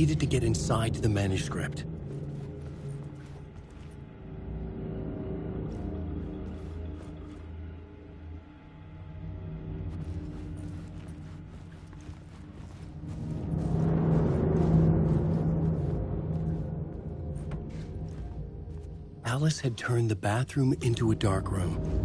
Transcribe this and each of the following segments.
needed to get inside the manuscript. Alice had turned the bathroom into a dark room.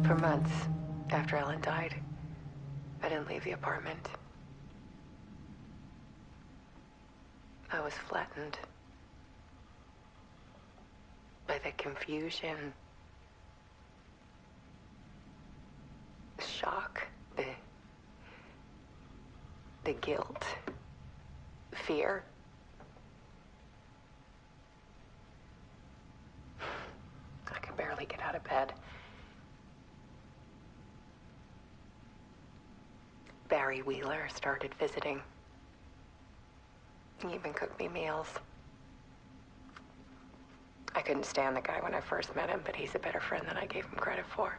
For months after Alan died, I didn't leave the apartment. I was flattened by the confusion, the shock, the guilt, fear. I could barely get out of bed. Barry Wheeler started visiting. He even cooked me meals. I couldn't stand the guy when I first met him, but he's a better friend than I gave him credit for.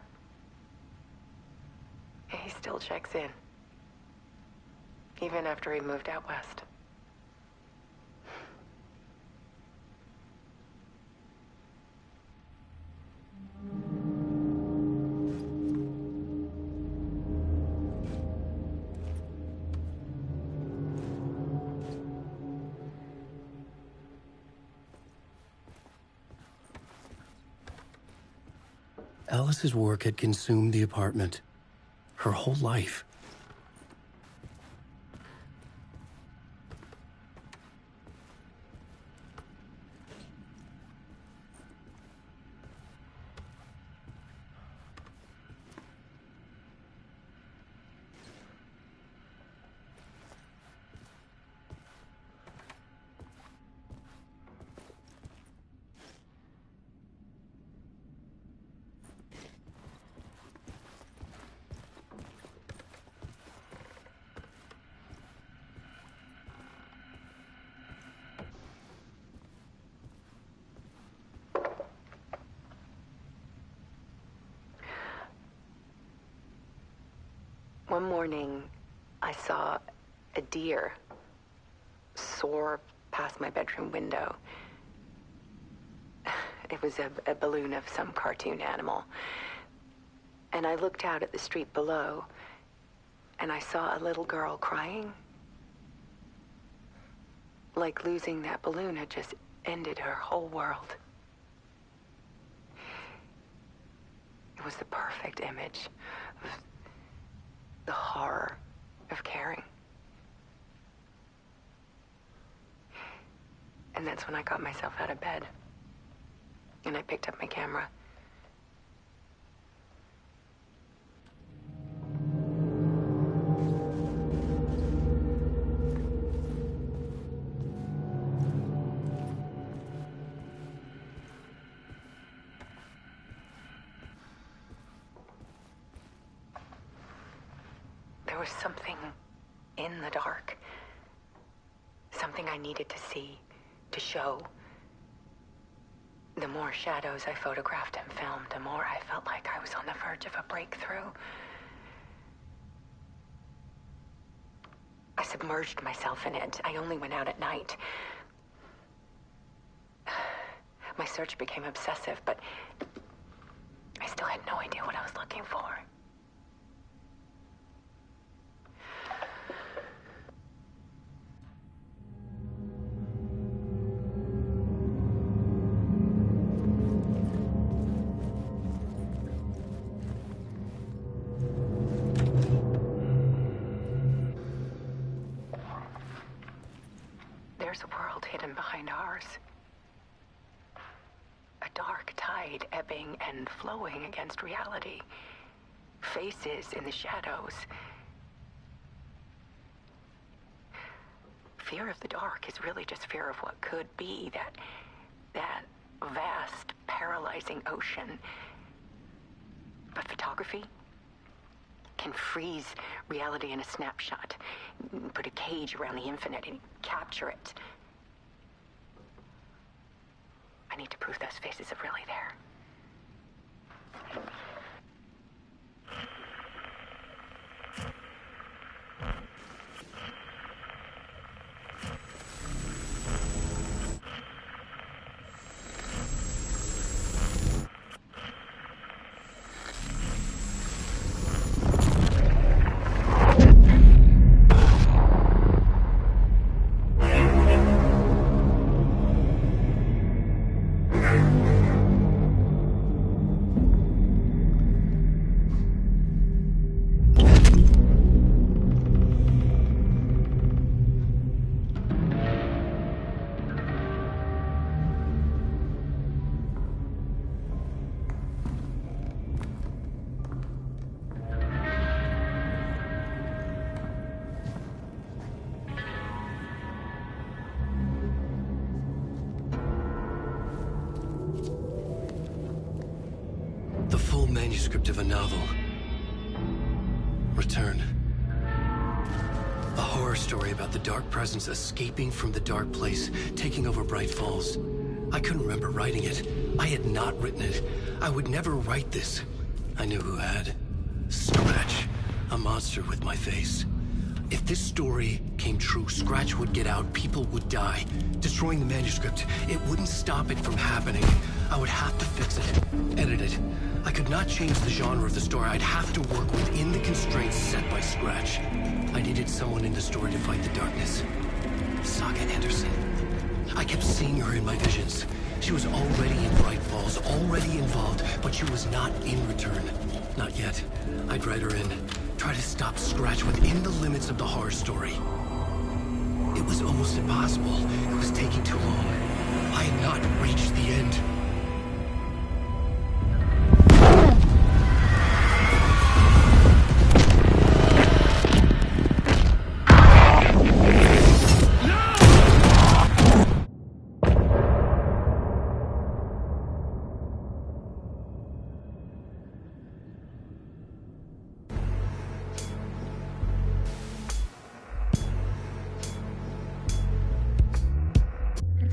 And he still checks in, even after he moved out west. Alice's work had consumed the apartment, her whole life. One morning, I saw a deer soar past my bedroom window. It was a balloon of some cartoon animal. And I looked out at the street below, and I saw a little girl crying. Like losing that balloon had just ended her whole world. It was the perfect image of the horror of caring. And that's when I got myself out of bed. And I picked up my camera. There was something in the dark. Something I needed to see, to show. The more shadows I photographed and filmed, the more I felt like I was on the verge of a breakthrough. I submerged myself in it. I only went out at night. My search became obsessive, but I still had no idea what I was looking for. There's a world hidden behind ours. A dark tide ebbing and flowing against reality. Faces in the shadows. Fear of the dark is really just fear of what could be, that vast, paralyzing ocean. But photography can freeze reality in a snapshot, put a cage around the infinite and capture it. I need to prove those faces are really there. The full manuscript of a novel. Return. A horror story about the dark presence escaping from the dark place, taking over Bright Falls. I couldn't remember writing it. I had not written it. I would never write this. I knew who had. Scratch. A monster with my face. If this story came true, Scratch would get out, people would die. Destroying the manuscript, it wouldn't stop it from happening. I would have to fix it, edit it. I could not change the genre of the story. I'd have to work within the constraints set by Scratch. I needed someone in the story to fight the darkness. Saga Anderson. I kept seeing her in my visions. She was already in Bright Falls, already involved, but she was not in Return. Not yet. I'd write her in. Try to stop Scratch within the limits of the horror story. It was almost impossible. It was taking too long. I had not reached the end.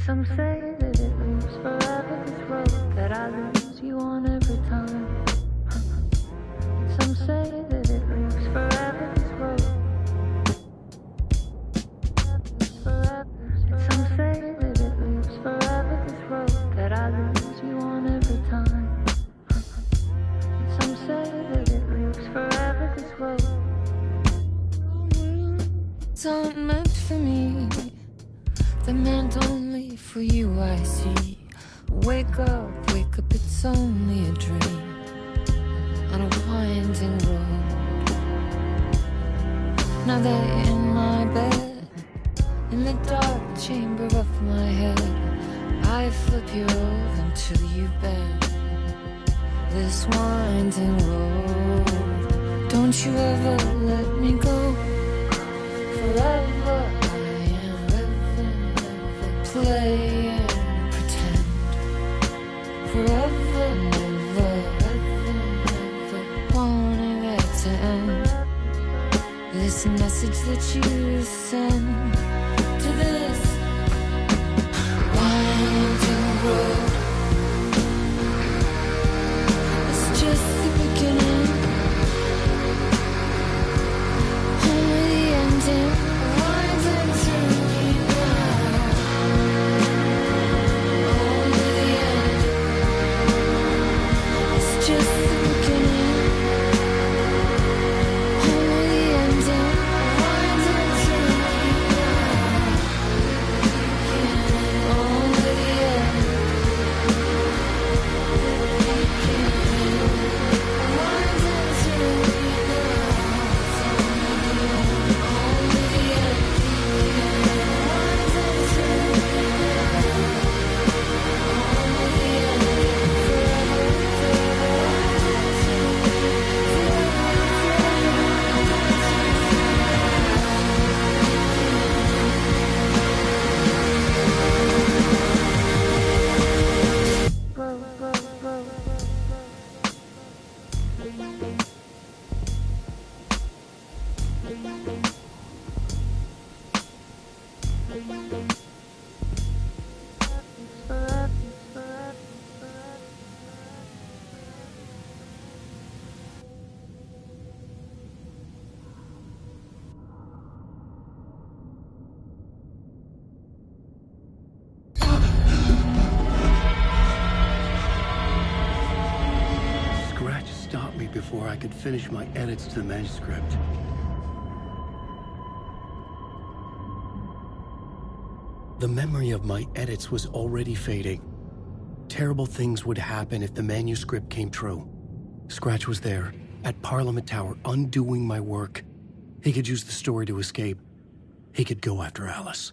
Some say that it moves forever, this road that I lose you on every time. Some say that it moves forever. meant for me. They're meant only for you, I see. Wake up, it's only a dream on a winding road. Now they're in my bed, in the dark chamber of my head. I flip you over until you bend this winding road. Don't you ever let me go. Forever I am living, never play and pretend. Forever, never, ever, never wanting it to end. This message that you send to this winding road, it's just the beginning, only the ending. Winding to me now, only the end. It's just the beginning, only the ending. Winding to me now, only the end. Winding to me now, only the end. Winding to me Scratch stopped me before I could finish my edits to the manuscript. The memory of my edits was already fading. Terrible things would happen if the manuscript came true. Scratch was there, at Parliament Tower, undoing my work. He could use the story to escape. He could go after Alice.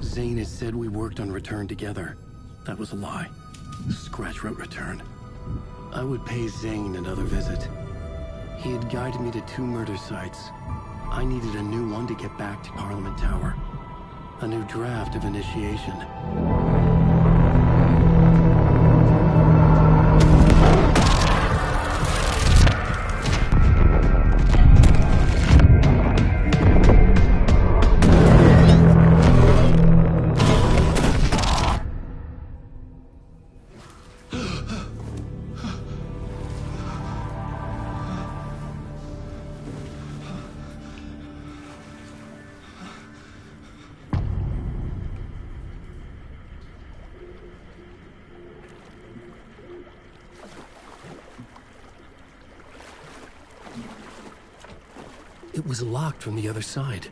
Zane had said we worked on Return together. That was a lie. Scratch wrote Return. I would pay Zane another visit. He had guided me to 2 murder sites. I needed a new one to get back to Parliament Tower. A new draft of initiation. It was locked from the other side.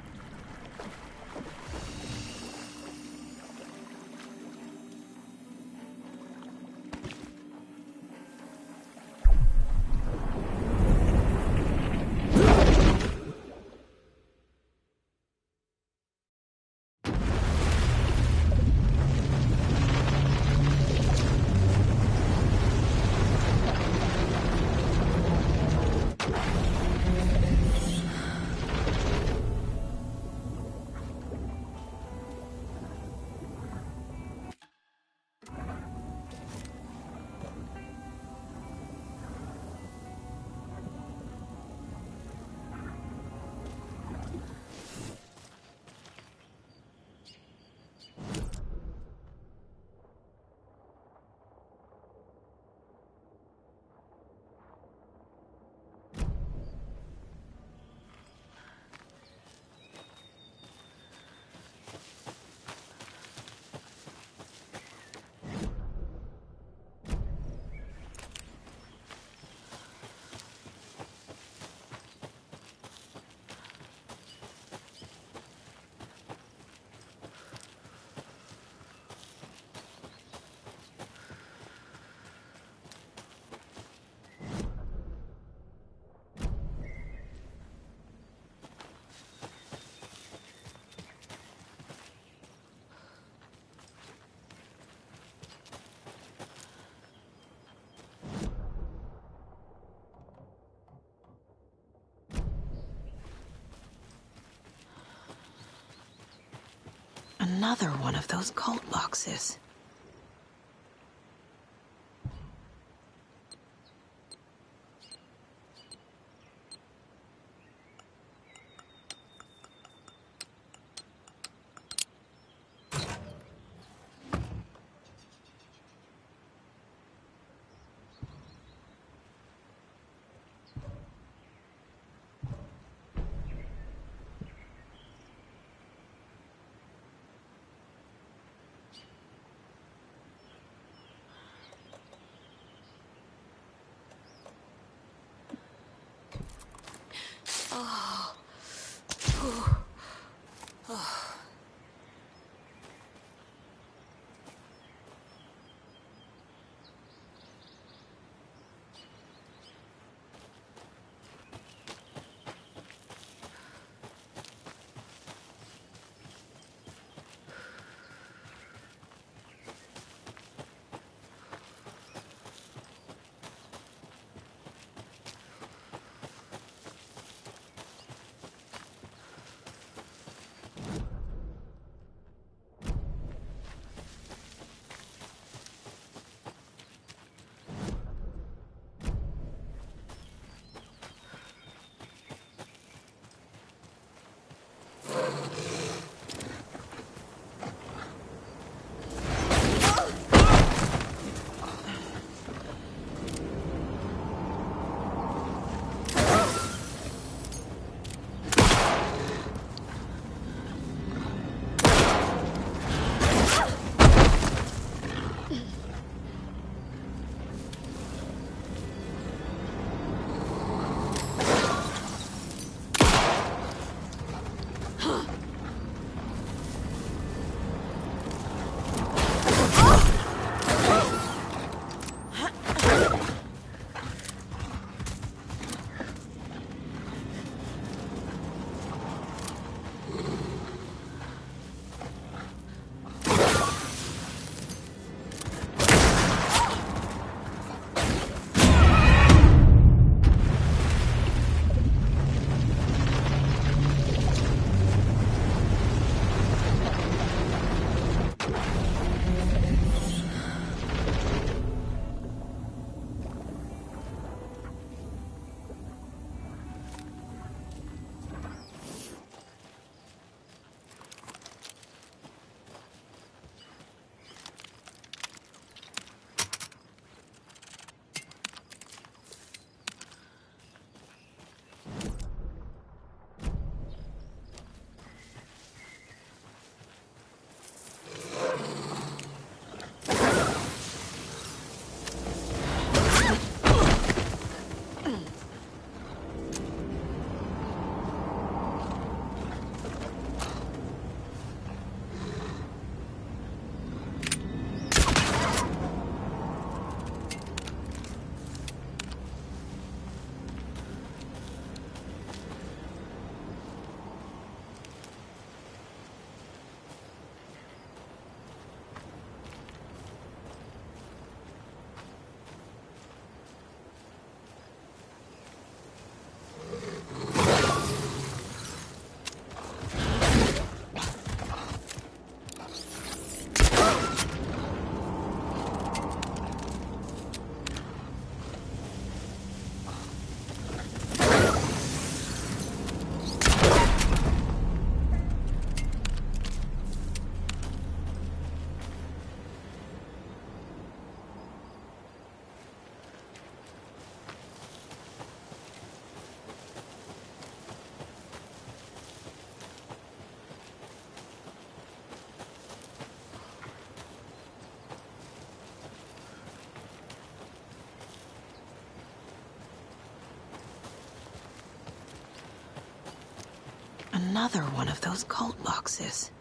Another one of those cult boxes. Another one of those cult boxes.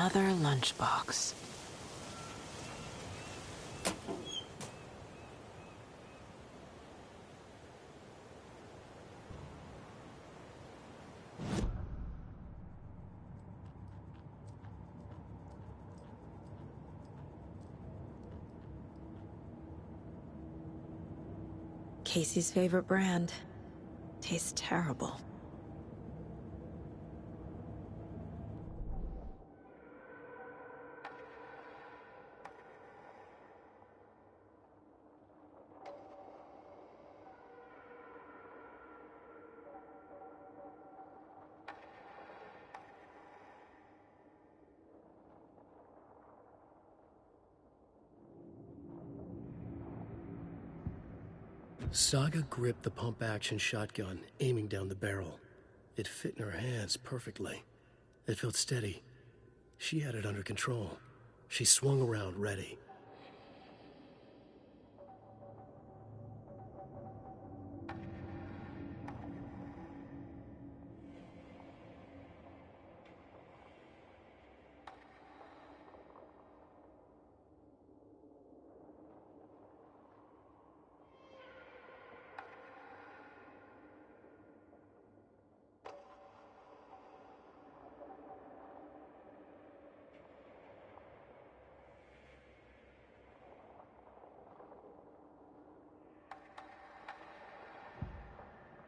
Another lunchbox. Casey's favorite brand. Tastes terrible. Saga gripped the pump-action shotgun, aiming down the barrel. It fit in her hands perfectly. It felt steady. She had it under control. She swung around, ready.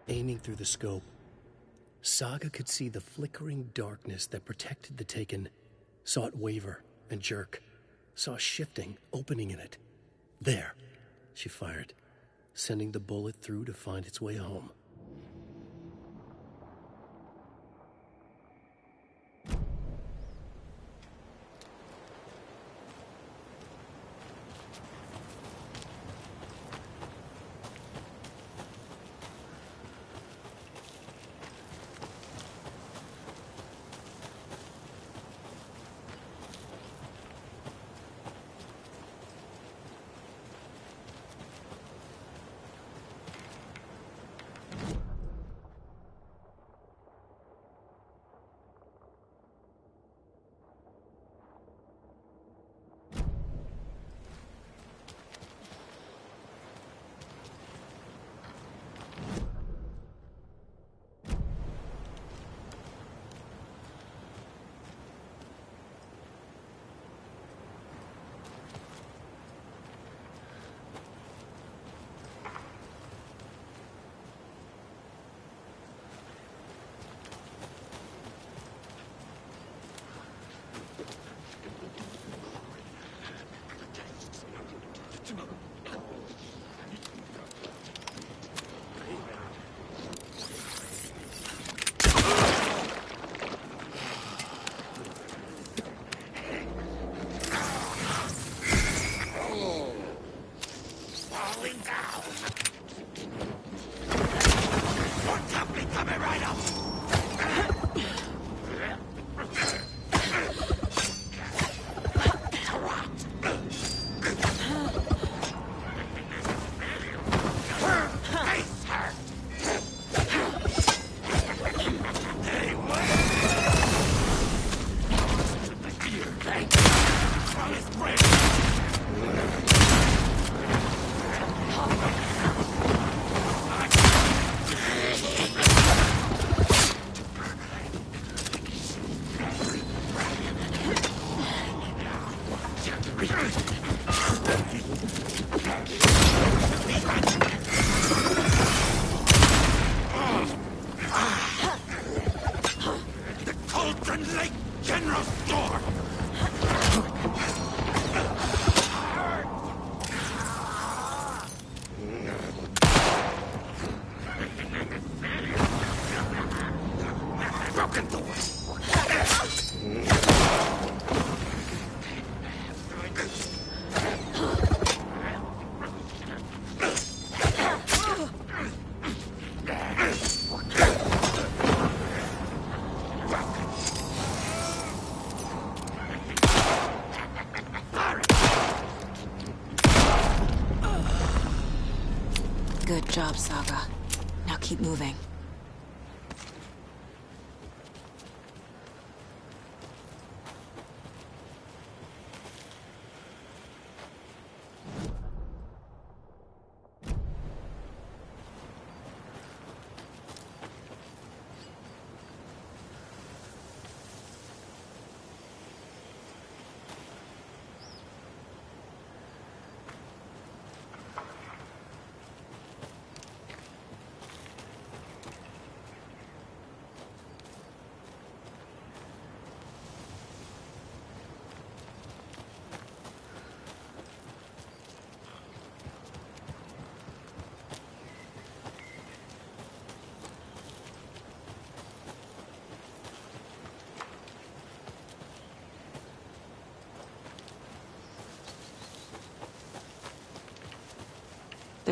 Aiming through the scope, Saga could see the flickering darkness that protected the Taken, saw it waver and jerk, saw a shifting opening in it. There, she fired, sending the bullet through to find its way home. Good job, Saga. Now keep moving.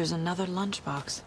There's another lunchbox.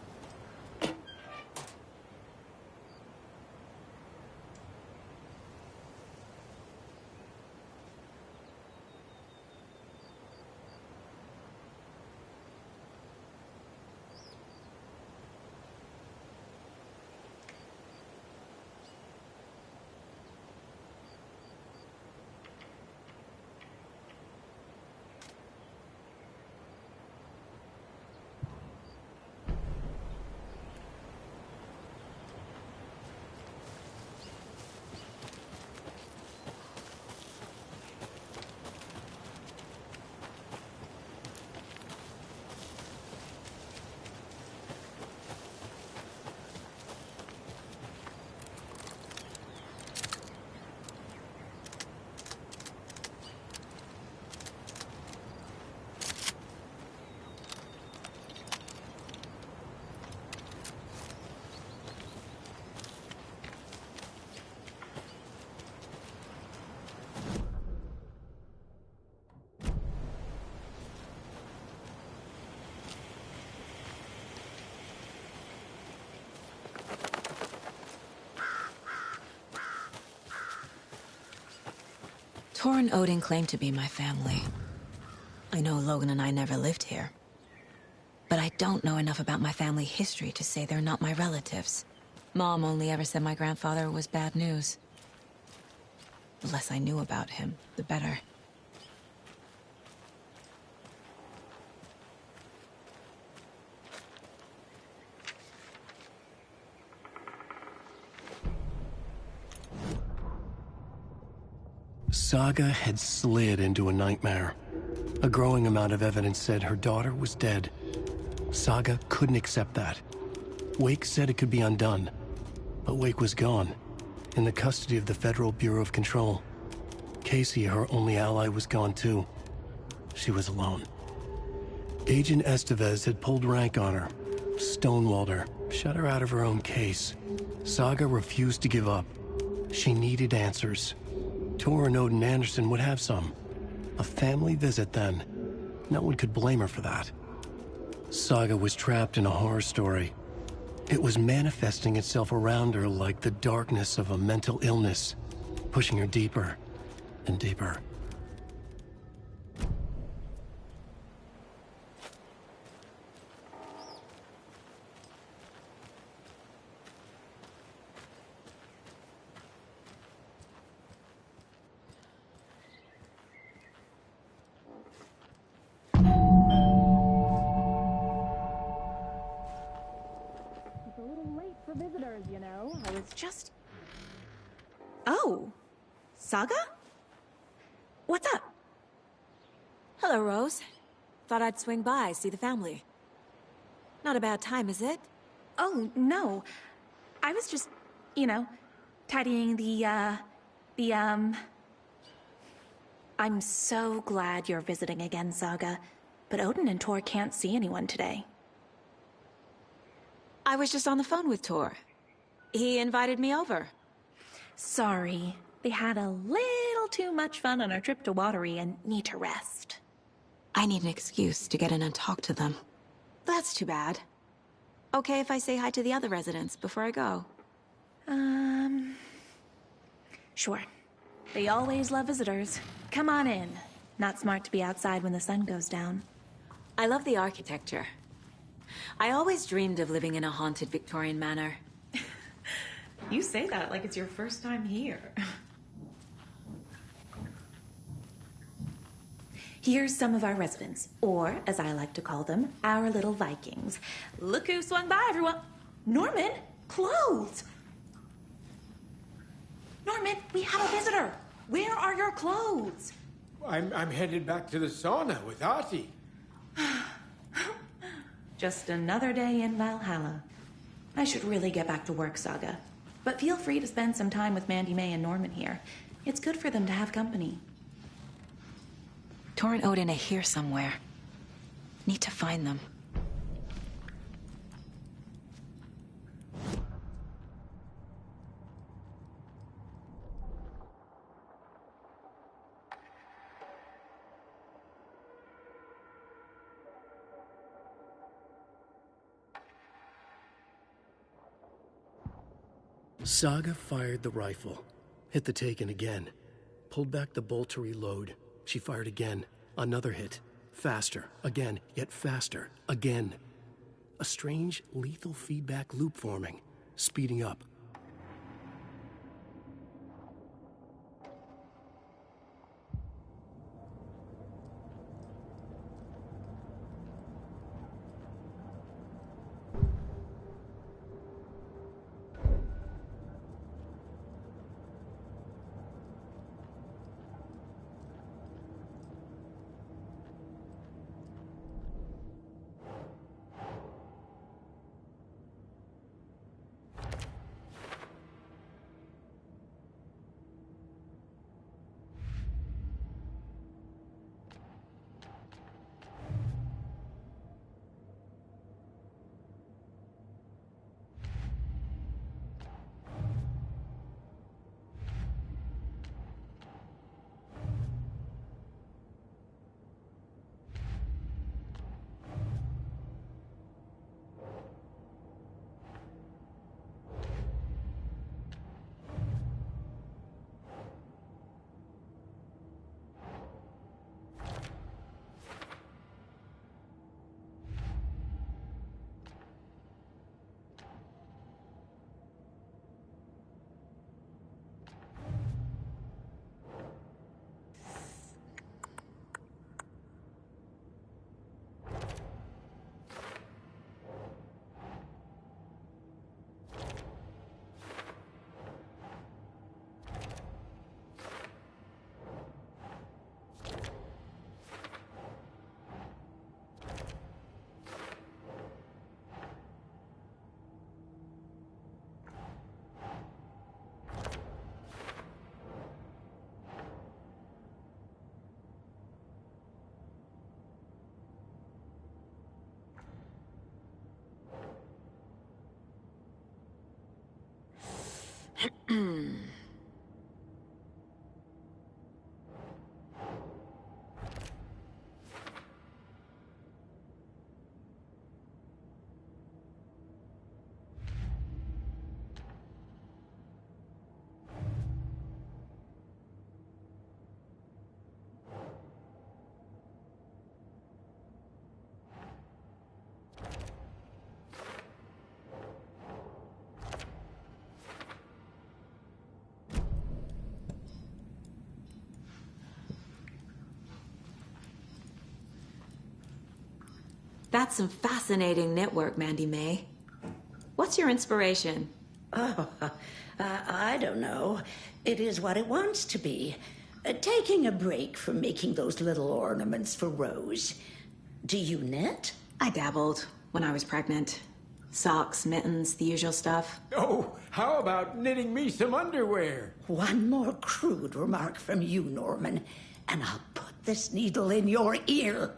Tor and Odin claim to be my family. I know Logan and I never lived here. But I don't know enough about my family history to say they're not my relatives. Mom only ever said my grandfather was bad news. The less I knew about him, the better. Saga had slid into a nightmare. A growing amount of evidence said her daughter was dead. Saga couldn't accept that. Wake said it could be undone. But Wake was gone, in the custody of the Federal Bureau of Control. Casey, her only ally, was gone too. She was alone. Agent Estevez had pulled rank on her, stonewalled her, shut her out of her own case. Saga refused to give up. She needed answers. Tor and Odin Anderson would have some. A family visit, then. No one could blame her for that. Saga was trapped in a horror story. It was manifesting itself around her like the darkness of a mental illness, pushing her deeper and deeper. Oh, Saga? What's up? Hello, Rose. Thought I'd swing by, see the family. Not a bad time, is it? Oh, no. I was just, tidying I'm so glad you're visiting again, Saga. But Odin and Tor can't see anyone today. I was just on the phone with Tor. He invited me over. Sorry. They had a little too much fun on our trip to Watery and need to rest. I need an excuse to get in and talk to them. That's too bad. Okay if I say hi to the other residents before I go? Sure. They always love visitors. Come on in. Not smart to be outside when the sun goes down. I love the architecture. I always dreamed of living in a haunted Victorian manor. You say that like it's your first time here. Here's some of our residents, or as I like to call them, our little Vikings. Look who swung by, everyone. Norman, clothes. Norman, we have a visitor. Where are your clothes? I'm headed back to the sauna with Artie. Just another day in Valhalla. I should really get back to work, Saga. But feel free to spend some time with Mandy May and Norman here. It's good for them to have company. Tor and Odin are here somewhere. Need to find them. Saga fired the rifle, hit the taken again, pulled back the bolt to reload. She fired again, another hit, faster, again, yet faster, again. A strange, lethal feedback loop forming, speeding up. That's some fascinating knitwork, Mandy May. What's your inspiration? Oh, I don't know. It is what it wants to be. Taking a break from making those little ornaments for Rose. Do you knit? I dabbled when I was pregnant. Socks, mittens, the usual stuff. Oh, how about knitting me some underwear? One more crude remark from you, Norman, and I'll put this needle in your ear.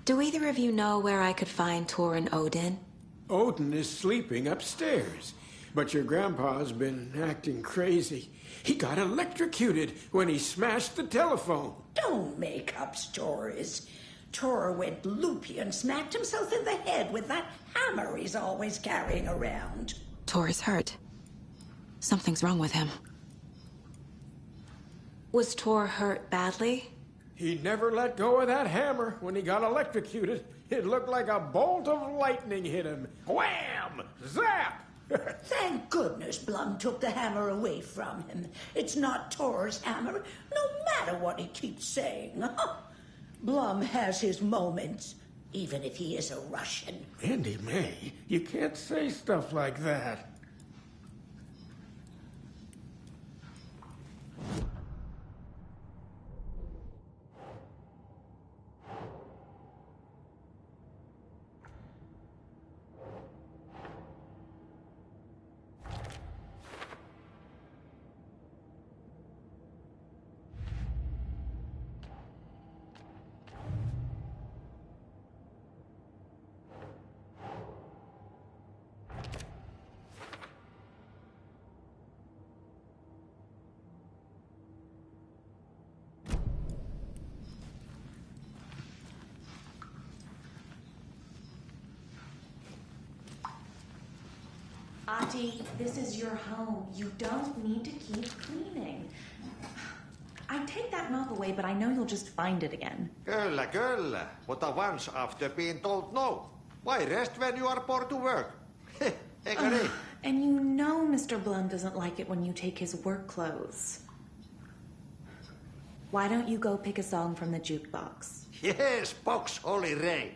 Do either of you know where I could find Tor and Odin? Odin is sleeping upstairs, but your grandpa's been acting crazy. He got electrocuted when he smashed the telephone. Don't make up stories. Tor went loopy and smacked himself in the head with that hammer he's always carrying around. Tor is hurt. Something's wrong with him. Was Tor hurt badly? He never let go of that hammer when he got electrocuted. It looked like a bolt of lightning hit him. Wham! Zap! Thank goodness Blum took the hammer away from him. It's not Tor's hammer, no matter what he keeps saying. Blum has his moments, even if he is a Russian. Mandy May, you can't say stuff like that. Ati, this is your home. You don't need to keep cleaning. I take that mop away, but I know you'll just find it again. Kyllä. Mutta once after being told no. Why rest when you are bored to work? Eikä niin? And you know Mr. Blum doesn't like it when you take his work clothes. Why don't you go pick a song from the jukebox? Yes, box Holly Ray.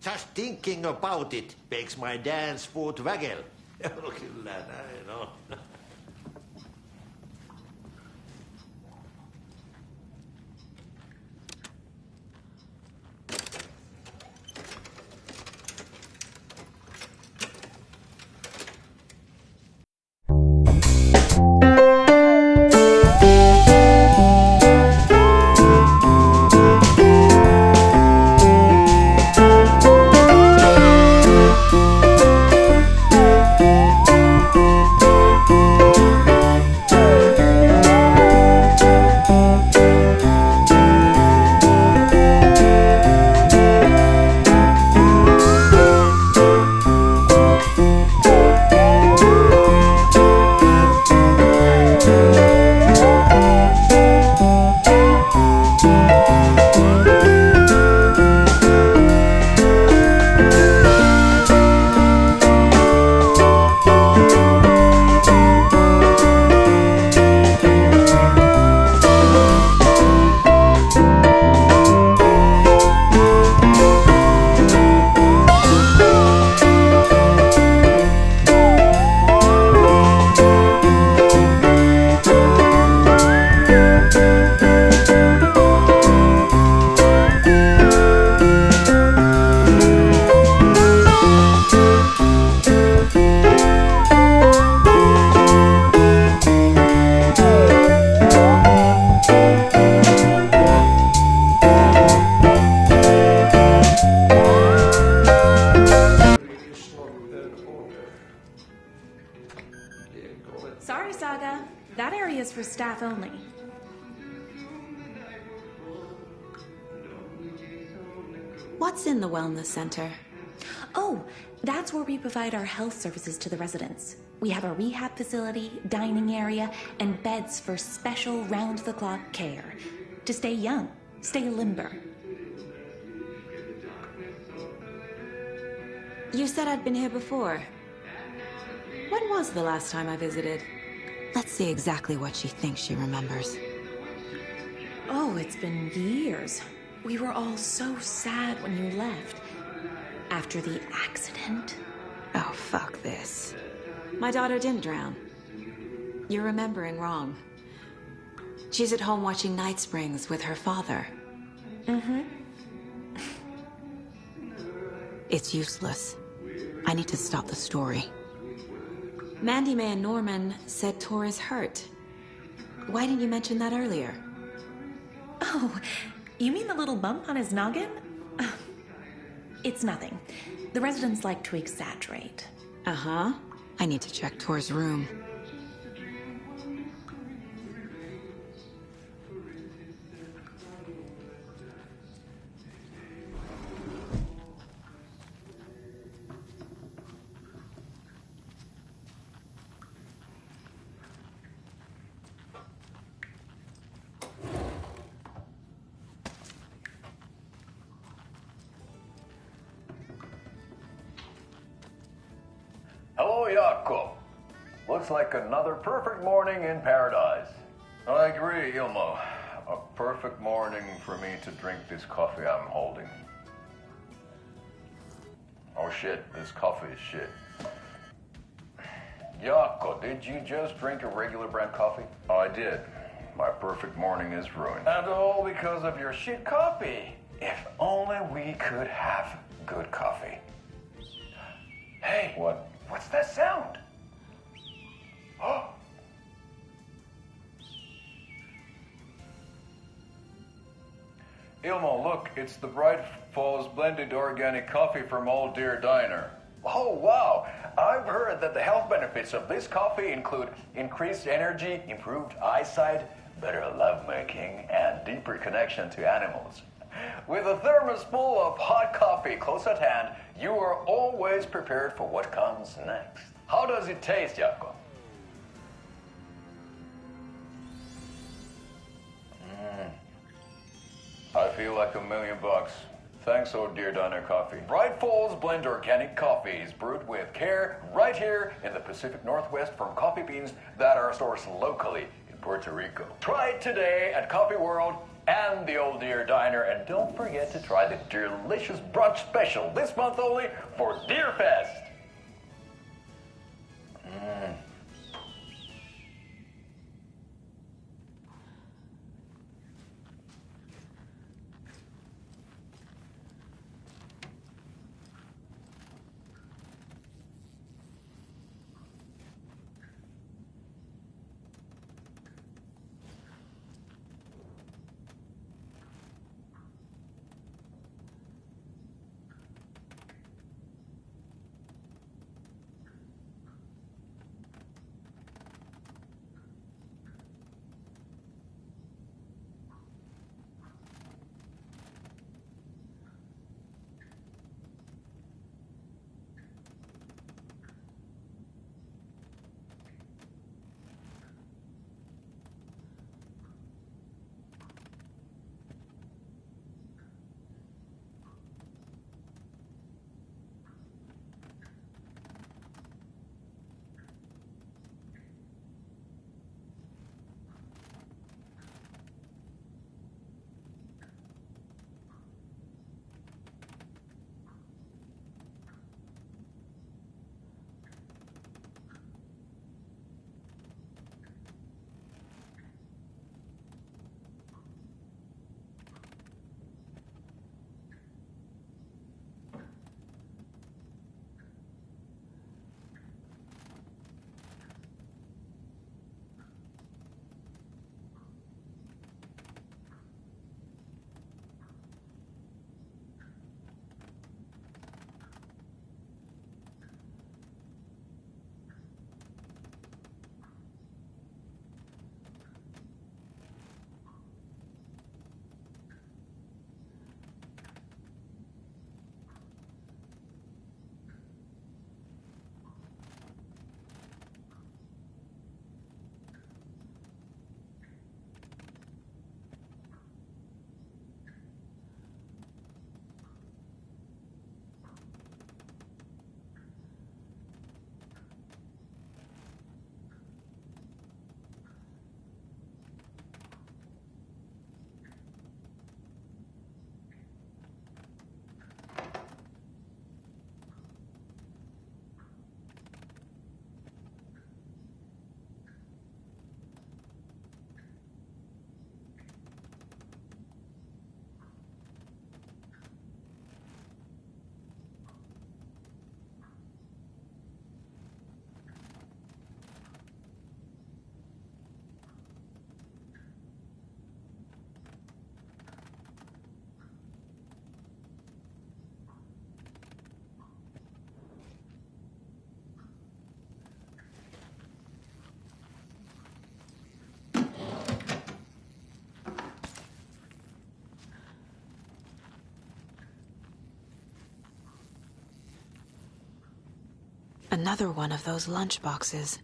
Just thinking about it makes my dance foot waggle. Kyllä näin on. Sorry, Saga. That area is for staff only. What's in the wellness center? Oh, that's where we provide our health services to the residents. We have a rehab facility, dining area, and beds for special round-the-clock care. To stay young, stay limber. You said I'd been here before. When was the last time I visited? Let's see exactly what she thinks she remembers. Oh, it's been years. We were all so sad when you left. After the accident. Oh, fuck this. My daughter didn't drown. You're remembering wrong. She's at home watching Night Springs with her father. Mm-hmm. It's useless. I need to stop the story. Mandy May and Norman said Tor is hurt. Why didn't you mention that earlier? Oh, you mean the little bump on his noggin? It's nothing. The residents like to exaggerate. Uh-huh. I need to check Tor's room. Hello, Jaakko. Looks like another perfect morning in paradise. I agree, Ilmo. A perfect morning for me to drink this coffee I'm holding. Oh shit, this coffee is shit. Jaakko, did you just drink a regular brand coffee? Oh, I did. My perfect morning is ruined. And all because of your shit coffee. If only we could have good coffee. Hey, what? What's that sound? Oh. Ilmo, look, it's the Bright Falls blended organic coffee from Old Deer Diner. Oh, wow. I've heard that the health benefits of this coffee include increased energy, improved eyesight, better lovemaking, and deeper connection to animals. With a thermos full of hot coffee close at hand, you are always prepared for what comes next. How does it taste, Jaakko? I feel like $1,000,000. Thanks, oh dear Diner Coffee. Bright Falls blend organic coffees brewed with care right here in the Pacific Northwest from coffee beans that are sourced locally in Puerto Rico. Try it today at Coffee World and the Old Deer Diner, and don't forget to try the delicious brunch special this month only for Deer Fest. Another one of those lunch boxes.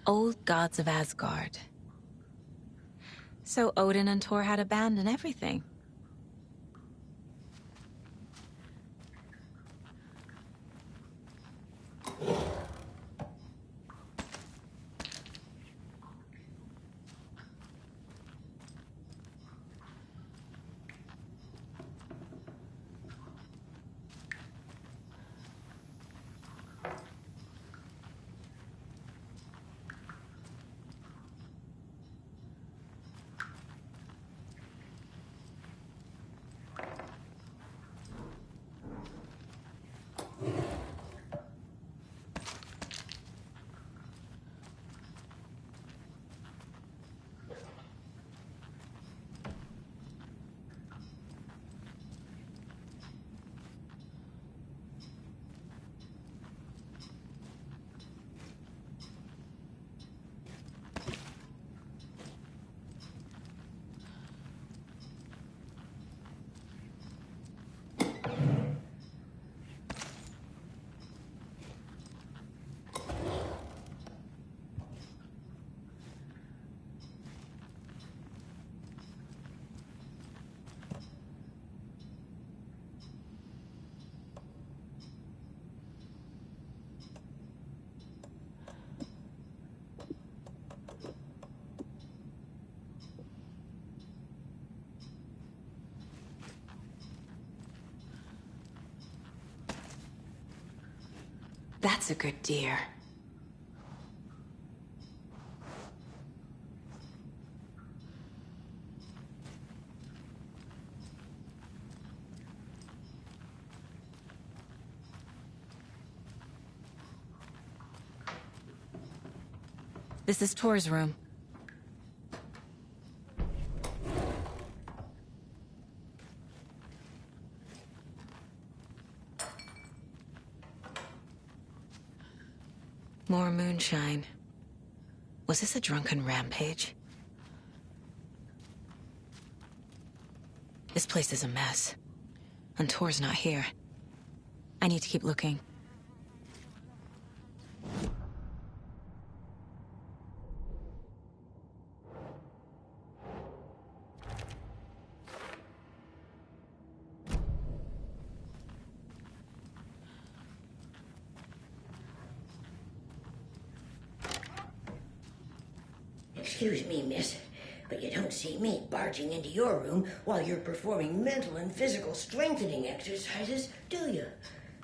Old gods of Asgard. So Odin and Thor had a band and everything. That's a good deer. This is Tor's room. More moonshine. Was this a drunken rampage? This place is a mess. And Tor's not here. I need to keep looking. Excuse me, miss, but you don't see me barging into your room while you're performing mental and physical strengthening exercises, do you?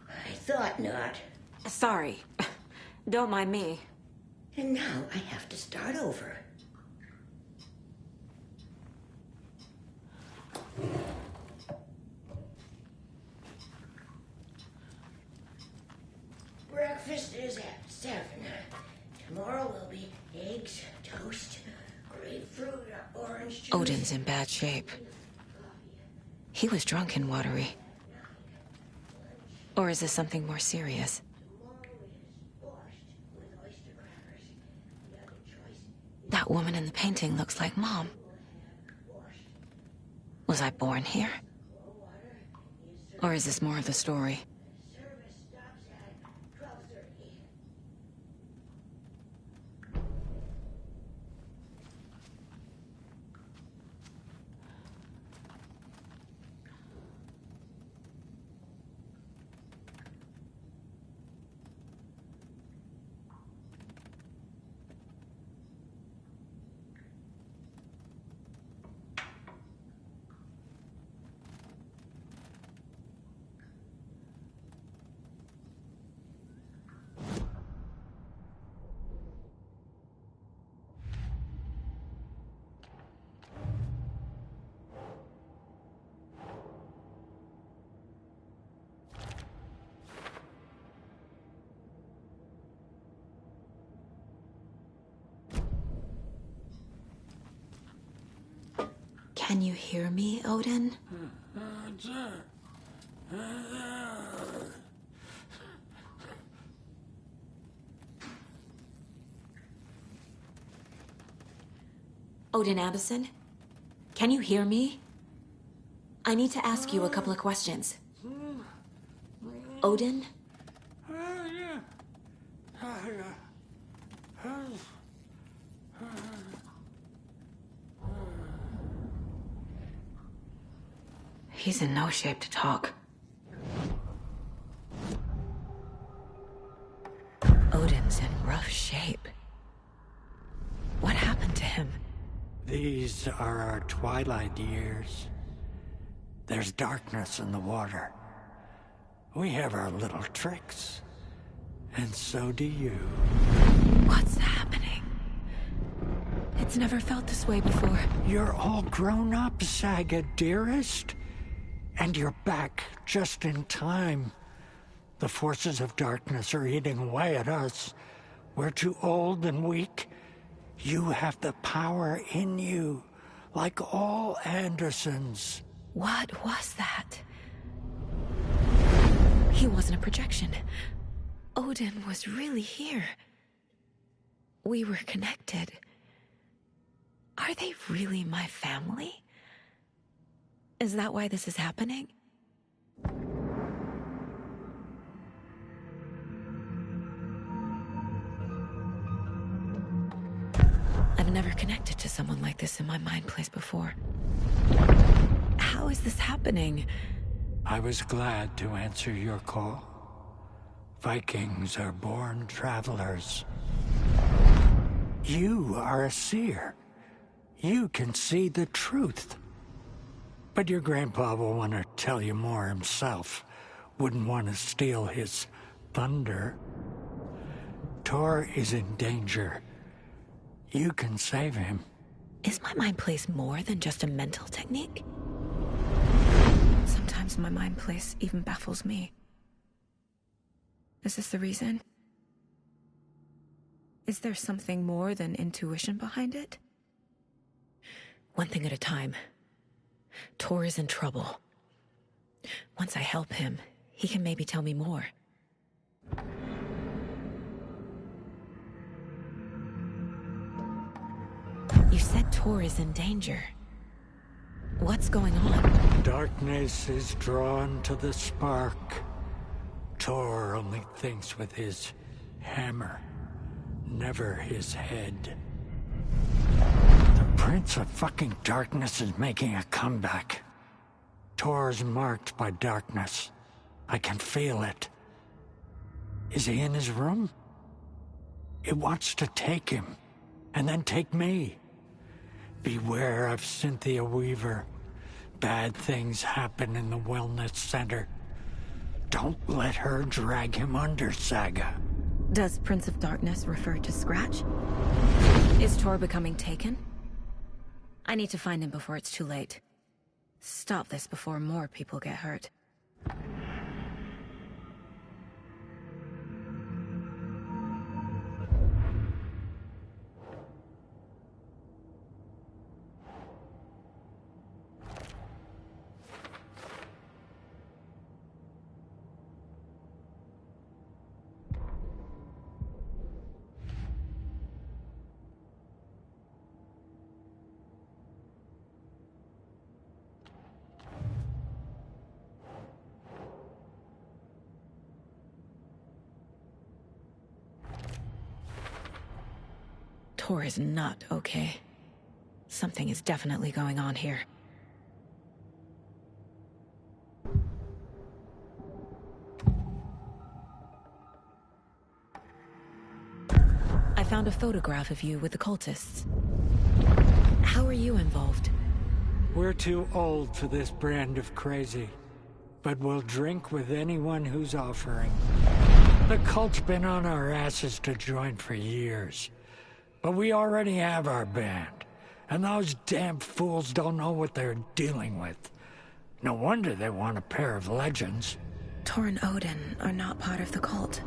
I thought not. Sorry. Don't mind me. And now I have to start over. Breakfast is at 7. Tomorrow will be eggs, toast, grapefruit, orange juice. Odin's in bad shape. He was drunk and watery. Or is this something more serious? That woman in the painting looks like Mom. Was I born here? Or is this more of the story? Can you hear me, Odin? Odin Abison? Can you hear me? I need to ask you a couple of questions. Odin? He's in no shape to talk. Odin's in rough shape. What happened to him? These are our twilight years. There's darkness in the water. We have our little tricks. And so do you. What's happening? It's never felt this way before. You're all grown up, Saga, dearest. And you're back just in time. The forces of darkness are eating away at us. We're too old and weak. You have the power in you, like all Andersons. What was that? He wasn't a projection. Odin was really here. We were connected. Are they really my family? Is that why this is happening? I've never connected to someone like this in my mind place before. How is this happening? I was glad to answer your call. Vikings are born travelers. You are a seer. You can see the truth. But your grandpa will want to tell you more himself. Wouldn't want to steal his thunder. Tor is in danger. You can save him. Is my mind place more than just a mental technique? Sometimes my mind place even baffles me. Is this the reason? Is there something more than intuition behind it? One thing at a time. Tor is in trouble. Once I help him, he can maybe tell me more. You said Tor is in danger. What's going on? Darkness is drawn to the spark. Tor only thinks with his hammer, never his head. The Prince of fucking Darkness is making a comeback. Tor's marked by darkness. I can feel it. Is he in his room? It wants to take him, and then take me. Beware of Cynthia Weaver. Bad things happen in the wellness center. Don't let her drag him under, Saga. Does Prince of Darkness refer to Scratch? Is Tor becoming taken? I need to find him before it's too late. Stop this before more people get hurt. Tor is not okay. Something is definitely going on here. I found a photograph of you with the cultists. How are you involved? We're too old for this brand of crazy, but we'll drink with anyone who's offering. The cult's been on our asses to join for years. But we already have our band, and those damn fools don't know what they're dealing with. No wonder they want a pair of legends. Tor and Odin are not part of the cult.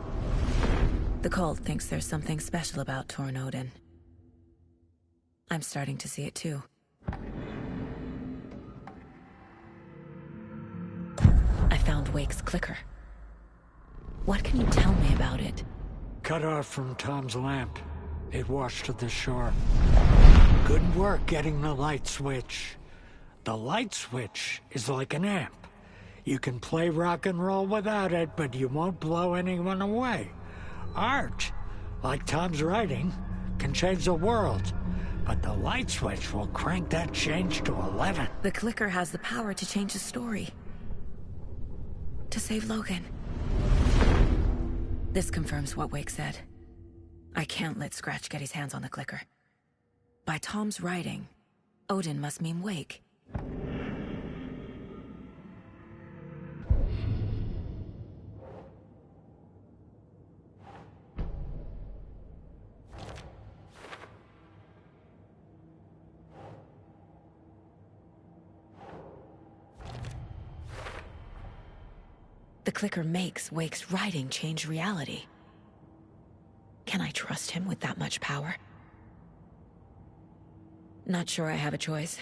The cult thinks there's something special about Tor and Odin. I'm starting to see it too. I found Wake's clicker. What can you tell me about it? Cut off from Tom's lamp. It washed to the shore. Good work getting the light switch. The light switch is like an amp. You can play rock and roll without it, but you won't blow anyone away. Art, like Tom's writing, can change the world. but the light switch will crank that change to 11. The clicker has the power to change the story. To save Logan. This confirms what Wake said. I can't let Scratch get his hands on the clicker. By Tom's writing, Odin must mean Wake. The clicker makes Wake's writing change reality. Can I trust him with that much power? Not sure I have a choice.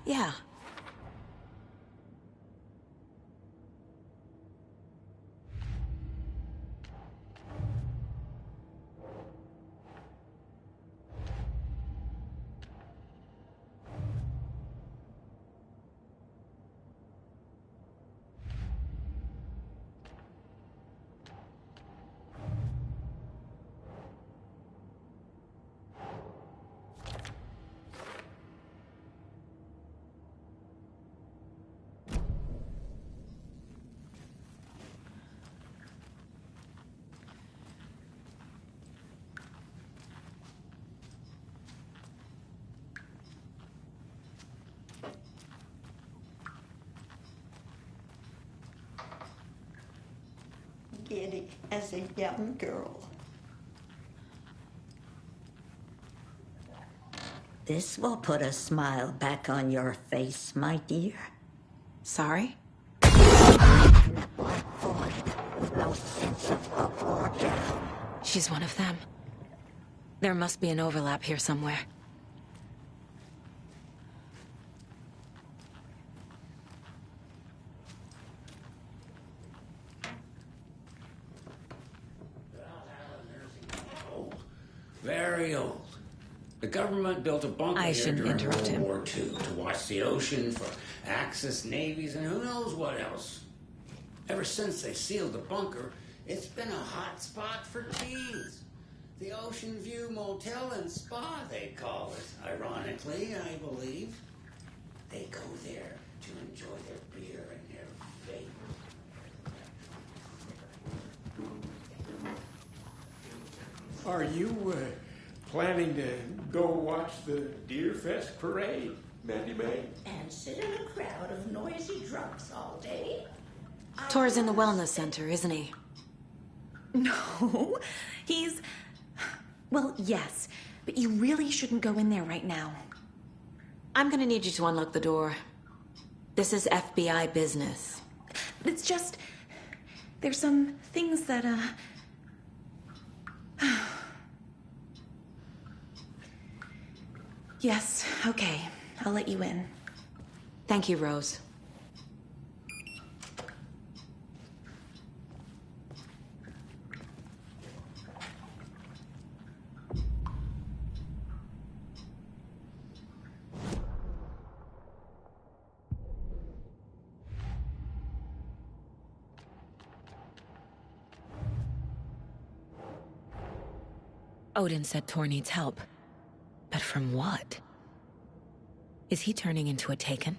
Yeah. Giddy as a young girl. This will put a smile back on your face, my dear. Sorry? No sense of up or down. She's one of them. There must be an overlap here somewhere. Very old. The government built a bunker I here shouldn't during interrupt World him. War II to watch the ocean for Axis navies and who knows what else. Ever since they sealed the bunker, it's been a hot spot for teens. The Ocean View Motel and Spa, they call it. Ironically, I believe. They go there to enjoy their beer and their vape. Are you planning to go watch the Deer Fest parade, Mandy May? And sit in a crowd of noisy drunks all day? Tor's in the wellness center, isn't he? No, he's... Well, yes, but you really shouldn't go in there right now. I'm gonna need you to unlock the door. This is FBI business. It's just... There's some things that, Yes, okay. I'll let you in. Thank you, Rose. Odin said Tor needs help. But from what? Is he turning into a Taken?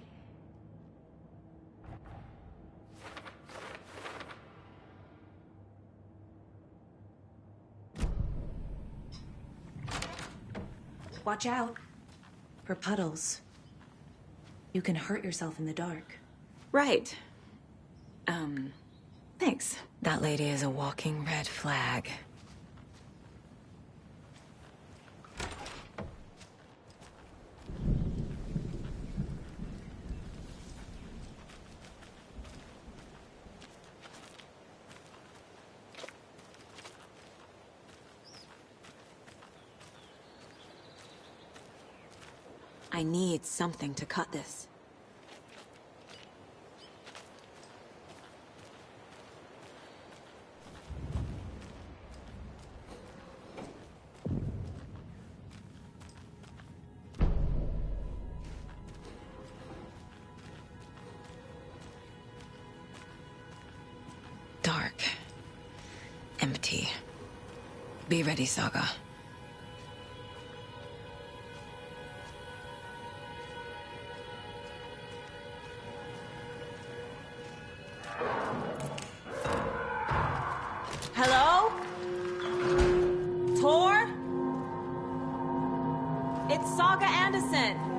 Watch out. For puddles. You can hurt yourself in the dark. Right. Thanks. That lady is a walking red flag. I need something to cut this. he? Be ready, Saga. Hello? Tor? It's Saga Anderson.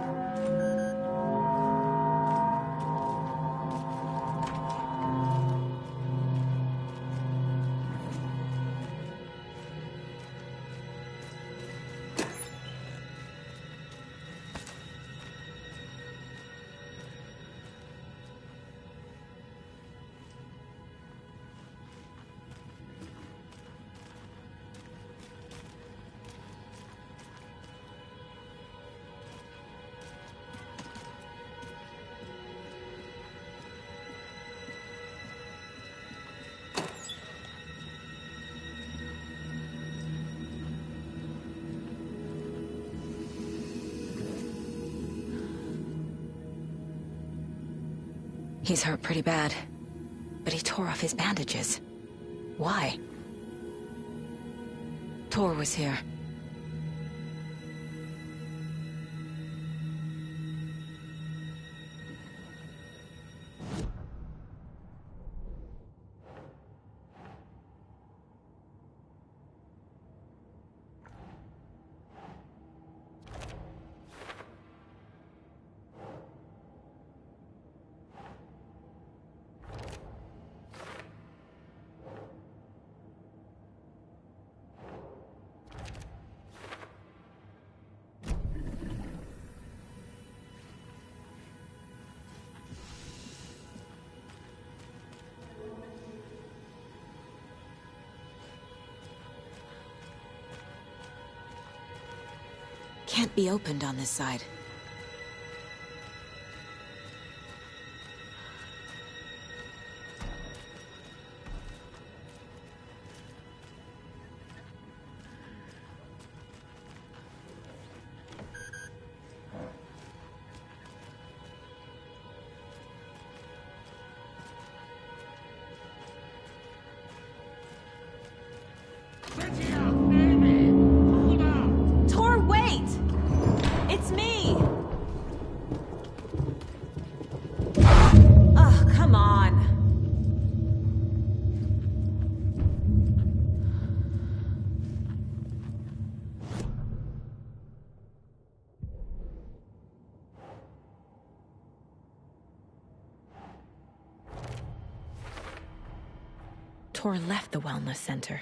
He's hurt pretty bad, but he tore off his bandages. Why? Tor was here. Can't be opened on this side. Tor, wait! It's me! Ugh, come on. Tor left the wellness center.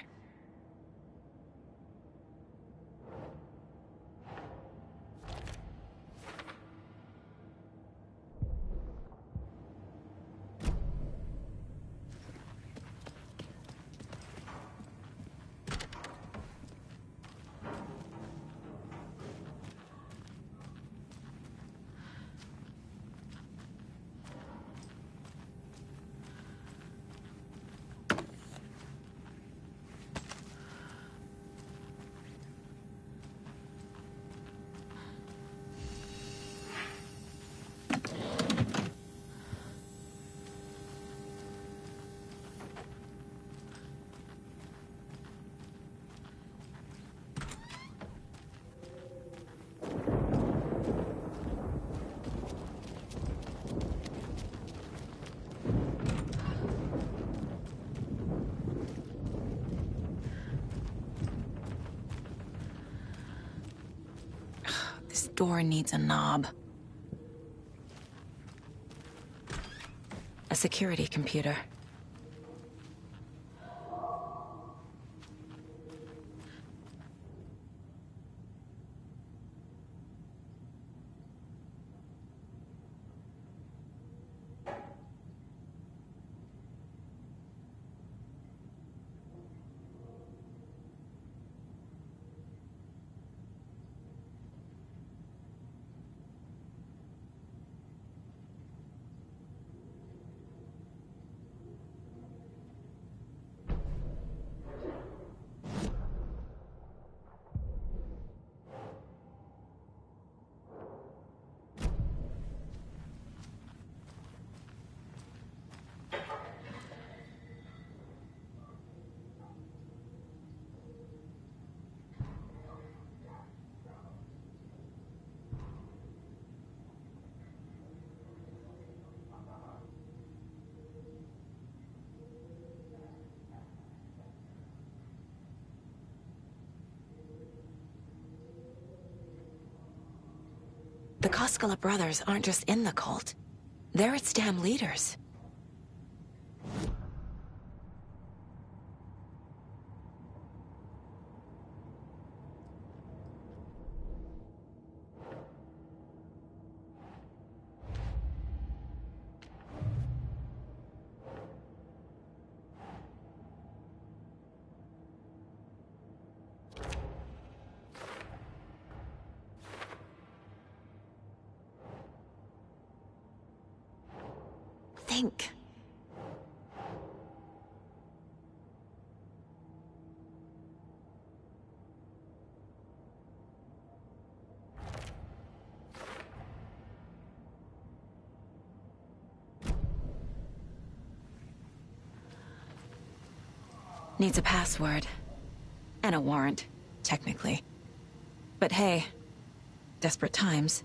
This door needs a knob. A security computer. The Koskela brothers aren't just in the cult. They're its damn leaders. Think. Needs a password. And a warrant, technically. But hey, desperate times.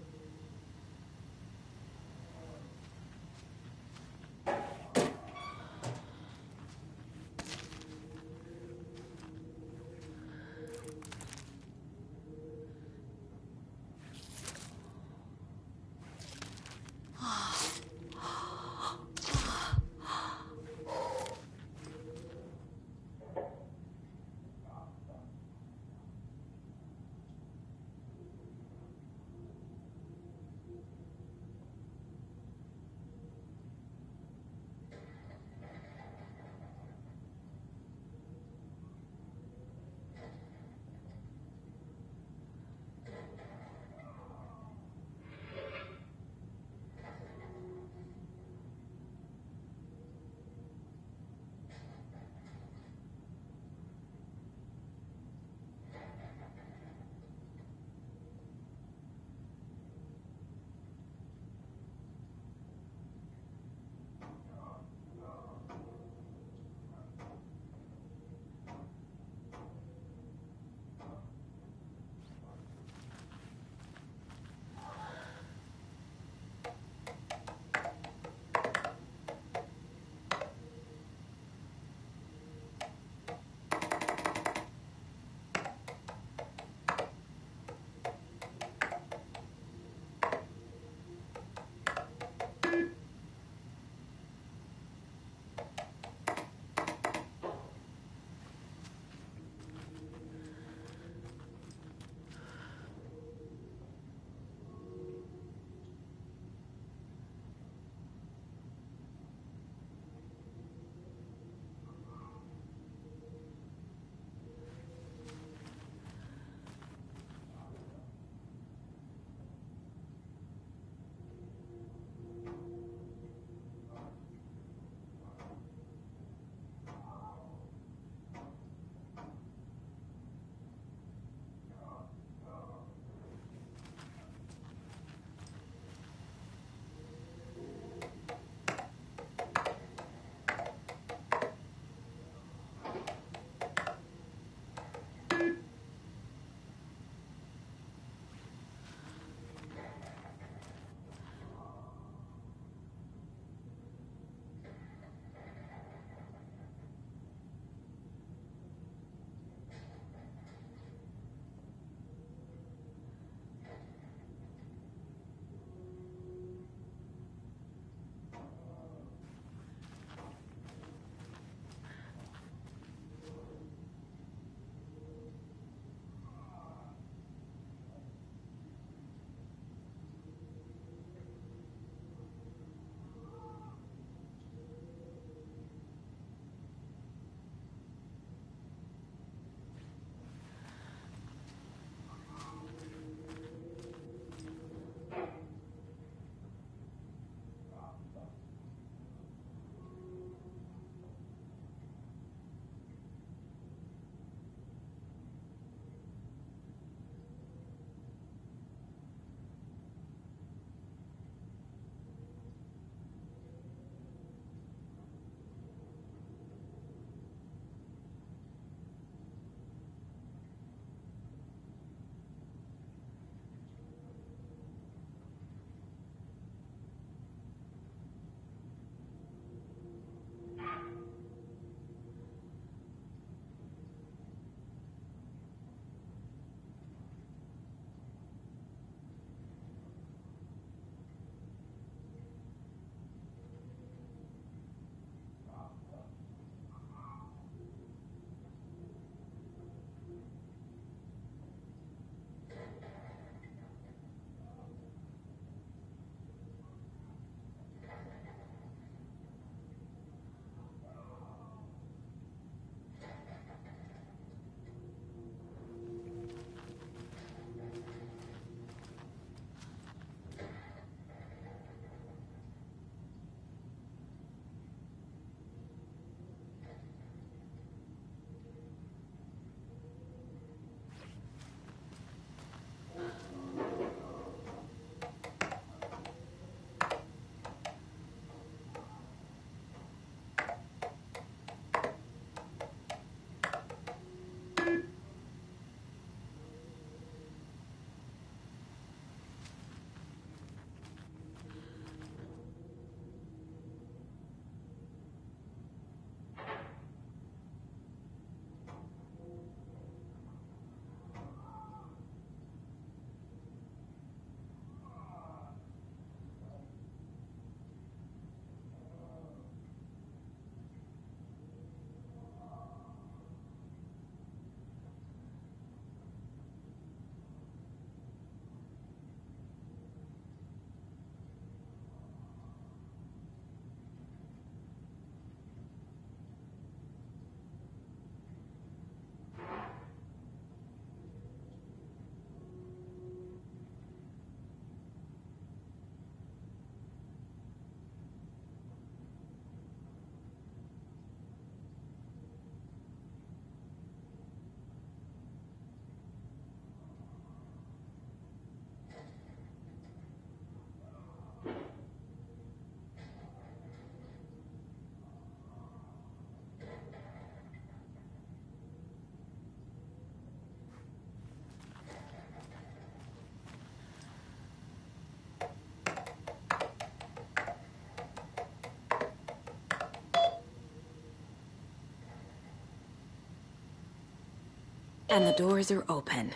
And the doors are open.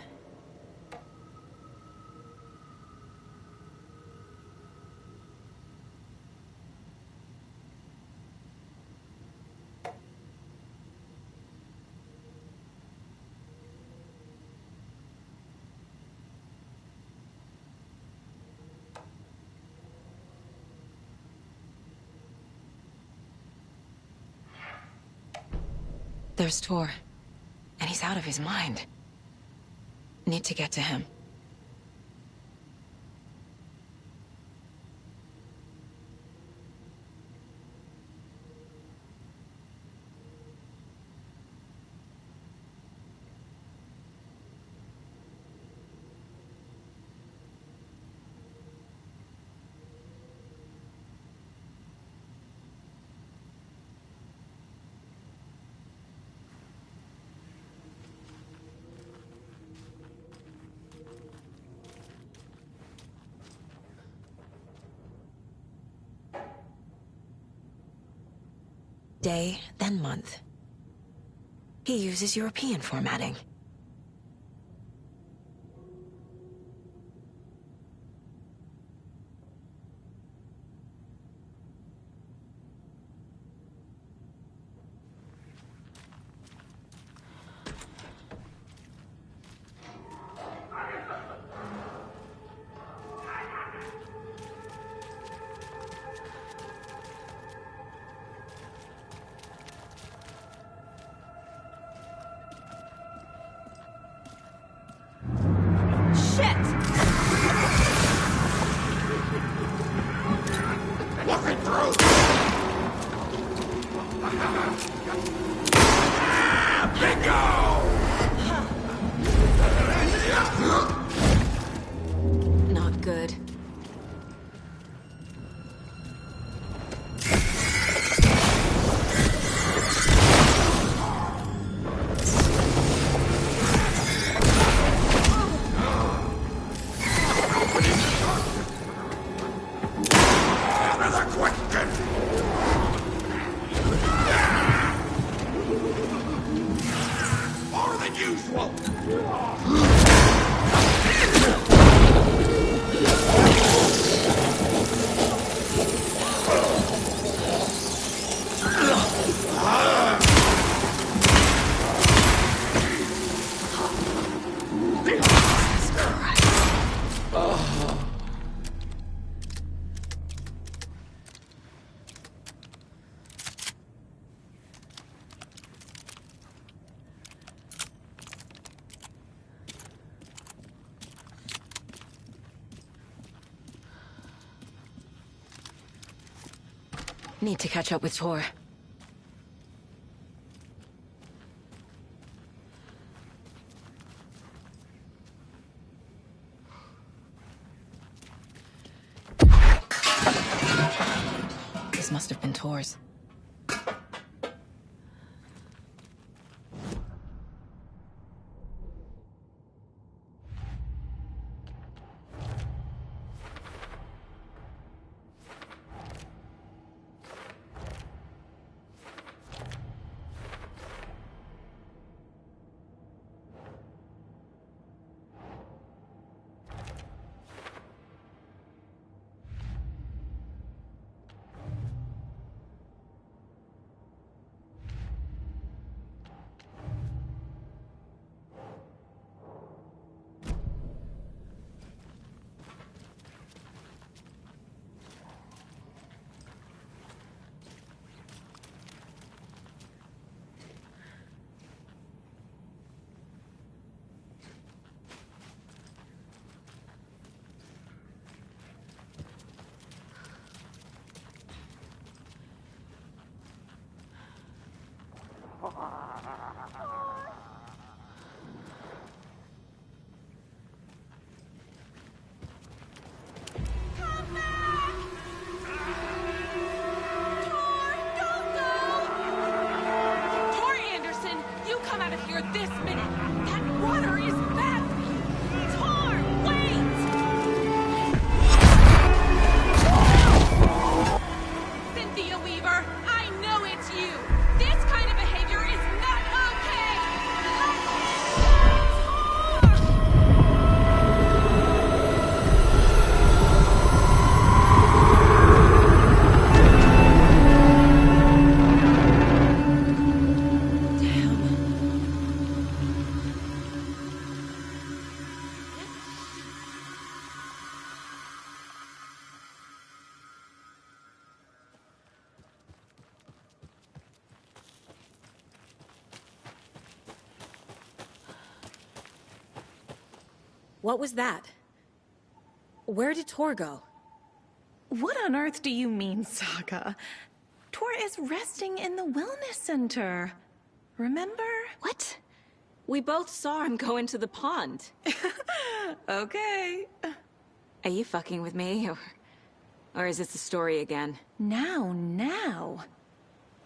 There's Tor. And he's out of his mind. Need to get to him. Day, then month. He uses European formatting. Not good. Need to catch up with Tor. This must have been Tor's. This minute! That water is bad for you! Tor, wait! Cynthia Weaver, I know it's you! This kind of behavior is not okay! Let me go! What was that? Where did Tor go? What on earth do you mean, Saga? Tor is resting in the wellness center. Remember? What? We both saw him go into the pond. Okay. Are you fucking with me, or is this the story again? Now.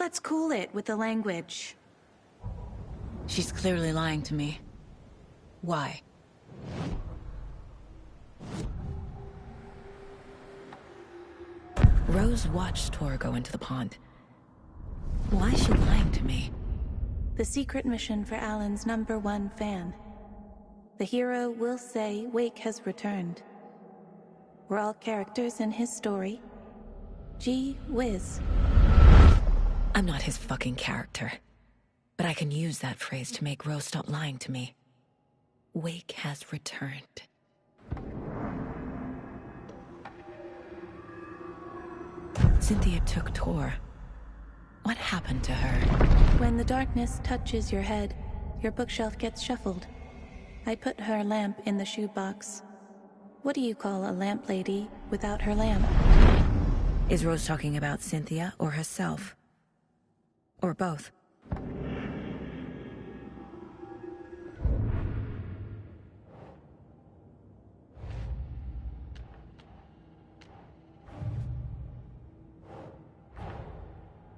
Let's cool it with the language. She's clearly lying to me. Why? Rose watched Tor go into the pond. Why is she lying to me? The secret mission for Alan's #1 fan. The hero will say Wake has returned. We're all characters in his story. Gee whiz. I'm not his fucking character. But I can use that phrase to make Rose stop lying to me. Wake has returned. Cynthia took Tor. What happened to her? When the darkness touches your head, your bookshelf gets shuffled. I put her lamp in the shoebox. What do you call a lamp lady without her lamp? Is Rose talking about Cynthia or herself? Or both?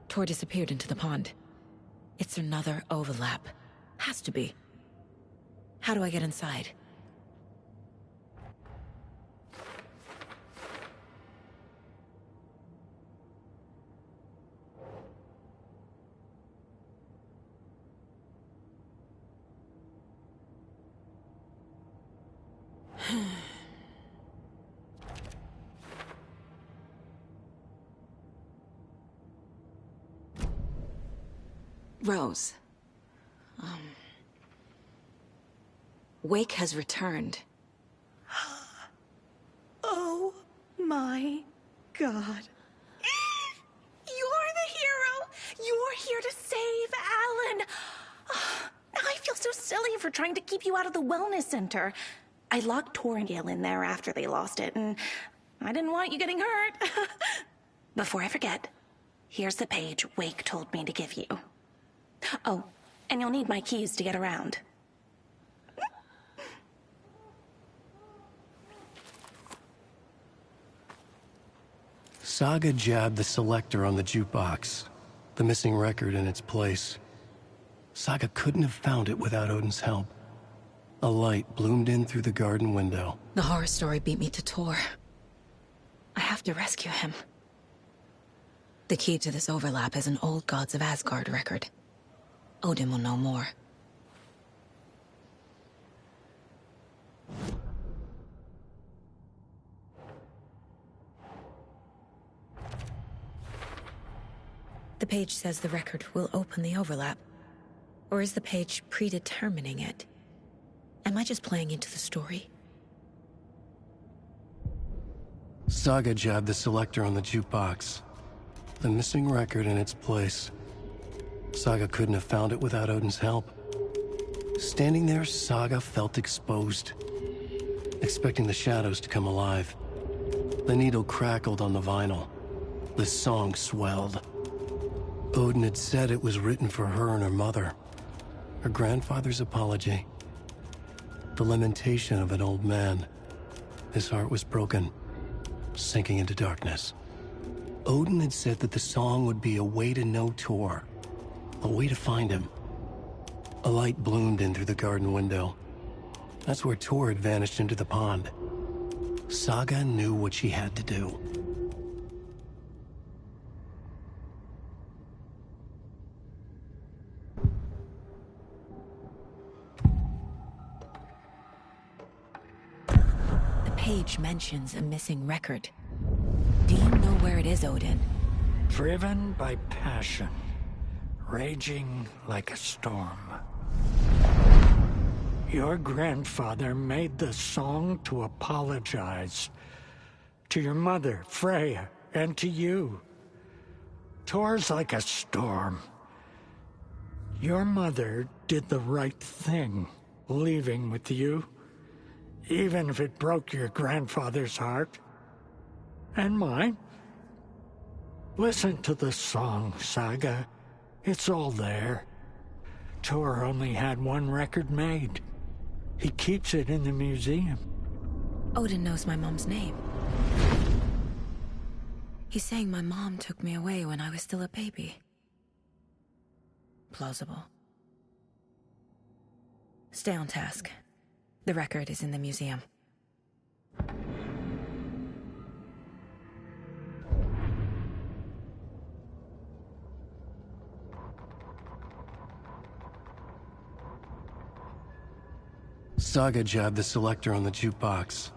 Tor disappeared into the pond. It's another overlap. Has to be. How do I get inside? Rose. Wake has returned. Oh my God. You're the hero! You're here to save Alan! I feel so silly for trying to keep you out of the wellness center. I locked Tor and Gale in there after they lost it, and I didn't want you getting hurt. Before I forget, here's the page Wake told me to give you. Oh, and you'll need my keys to get around. Saga jabbed the selector on the jukebox, the missing record in its place. Saga couldn't have found it without Odin's help. A light bloomed in through the garden window. The horror story beat me to Tor. I have to rescue him. The key to this overlap is an old Gods of Asgard record. Odin will know more. The page says the record will open the overlap. Or is the page predetermining it? Am I just playing into the story? Saga jabbed the selector on the jukebox, the missing record in its place. Saga couldn't have found it without Odin's help. Standing there, Saga felt exposed, expecting the shadows to come alive. The needle crackled on the vinyl. The song swelled. Odin had said it was written for her and her mother. Her grandfather's apology. The lamentation of an old man. His heart was broken, sinking into darkness. Odin had said that the song would be a way to know Tor. A way to find him. A light bloomed in through the garden window. That's where Tor had vanished into the pond. Saga knew what she had to do. The page mentions a missing record. Do you know where it is, Odin? Driven by passion. Raging like a storm. Your grandfather made the song to apologize. To your mother, Freya, and to you. Tor's like a storm. Your mother did the right thing, leaving with you. Even if it broke your grandfather's heart. And mine. Listen to the song, Saga. It's all there. Tor only had one record made. He keeps it in the museum. Odin knows my mom's name. He's saying my mom took me away when I was still a baby. Plausible. Stay on task. The record is in the museum. Saga jabbed the selector on the jukebox.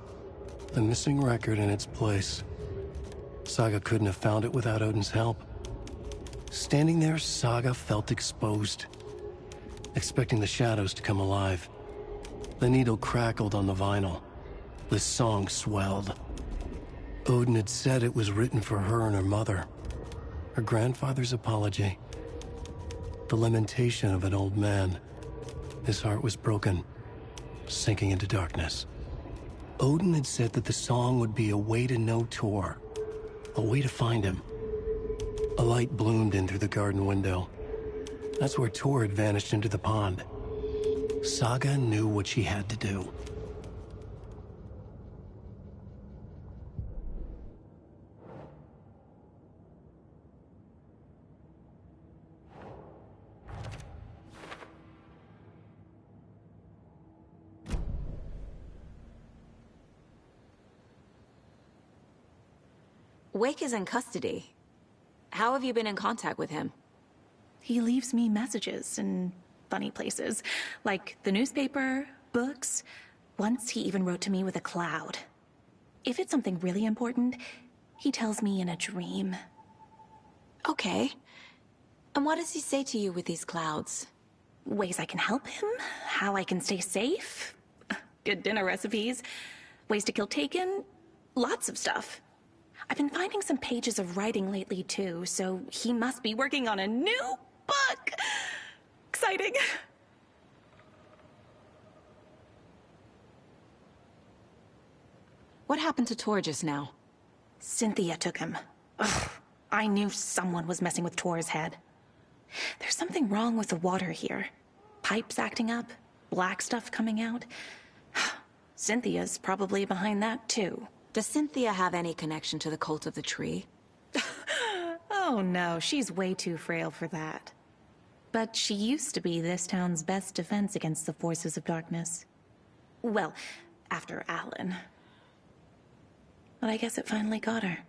The missing record in its place. Saga couldn't have found it without Odin's help. Standing there, Saga felt exposed, expecting the shadows to come alive. The needle crackled on the vinyl. The song swelled. Odin had said it was written for her and her mother. Her grandfather's apology. The lamentation of an old man. His heart was broken, sinking into darkness. Odin had said that the song would be a way to know Tor, a way to find him. A light bloomed in through the garden window. That's where Tor had vanished into the pond. Saga knew what she had to do. Wake is in custody. How have you been in contact with him? He leaves me messages in funny places, like the newspaper, books. Once he even wrote to me with a cloud. If it's something really important, he tells me in a dream. Okay. And what does he say to you with these clouds? Ways I can help him, how I can stay safe, good dinner recipes, ways to kill Taken, lots of stuff. I've been finding some pages of writing lately too, so he must be working on a new book! Exciting! What happened to Tor just now? Cynthia took him. Ugh, I knew someone was messing with Tor's head. There's something wrong with the water here. Pipes acting up, black stuff coming out. Cynthia's probably behind that too. Does Cynthia have any connection to the cult of the tree? Oh no, she's way too frail for that. But she used to be this town's best defense against the forces of darkness. Well, after Alan. But I guess it finally got her.